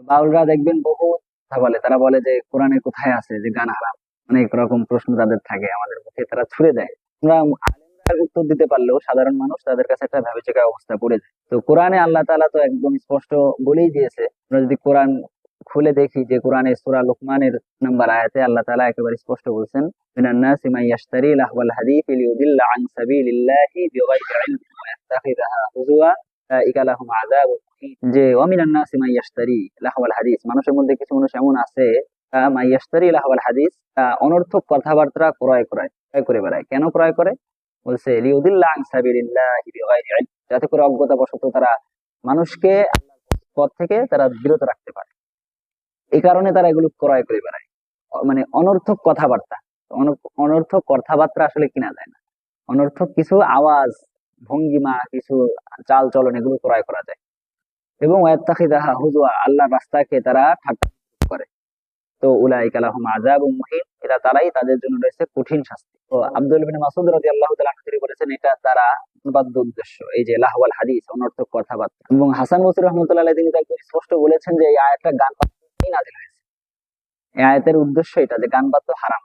বাউলরা দেখবেন বহু কথা বলে, তারা বলে যে কোরআনে কোথায় আছে যে গান হারাম। অনেক রকম প্রশ্ন তাদের থাকে, আমাদের মুখে তারা ছুড়ে দেয়। আমরা আলেমরা উত্তর দিতে পারলেও সাধারণ মানুষ তাদের কাছে একটা ভ্যাবাচ্যাকা অবস্থা পড়ে যায়। তো কোরআনে আল্লাহ তাআলা তো একদম স্পষ্ট বলেই দিয়েছে। আমরা যদি কোরআন খুলে দেখি যে কোরআনে সূরা লুকমানের নাম্বার আয়াতে আল্লাহ তাআলা একেবারে স্পষ্ট বলছেন, মিনান নাসি মান ইয়াশতারি লাহওয়াল হাদিস লিয়ুদিল্লা আন সাবিলিল্লাহি বিগাইরি ইলমিন ওয়া ইয়াত্তাখিযাহা হুজুয়া উলাইকা লাহুম আযাবুন মুহিন। যে ওয়া মিনান নাসি মান ইয়াশতারি লাহওয়াল হাদিস, মানুষের মধ্যে কিছু মানুষ এমন আছে মান ইয়াশতারি লাহওয়াল হাদিস, অনর্থক কথাবার্তা ক্রয় করে বেড়ায়। কেন ক্রয় করে? বলছে লিয়ুদিল্লা আন সাবিলিল্লাহি বিগাইরি ইলম, যাতে করে অজ্ঞতাবশত তারা মানুষকে আল্লাহর পথ থেকে তারা বিরত রাখতে পারে। এই কারণে তারা এগুলো ক্রয় করে বেড়ায়। মানে অনর্থক কথাবার্তা। অনর্থক কথাবার্তা আসলে কিনা যায় না। অনর্থক কিছু আওয়াজ, ভঙ্গিমা, কিছু চাল চলন এগুলো ক্রয় করা যায়। এবং ওয়াত্তাখিযাহা হুজুয়া, আল্লাহর রাস্তাকে তারা ঠাট্টা করে। তো উলাইকা লাহুম আযাবুম মুহিন, এরা তারাই, তাদের জন্য রয়েছে কঠিন শাস্তি। তো আব্দুল ইবনে মাসউদ রাদিয়াল্লাহু তাআলা আনহু তিনি বলেছেন এটা তারা বাদ্য উদ্দেশ্য, এই যে লাহওয়াল হাদিস, অনর্থক কথাবার্তা। এবং হাসান বসরি রাহমাতুল্লাহ আলাইহি তিনি তো একদম স্পষ্ট বলেছেন যে এই আয়াতটা গান বাদ্য নিয়েই নাযিল হয়েছে। এই আয়াতের উদ্দেশ্য এটা যে গান বাদ্য হারাম।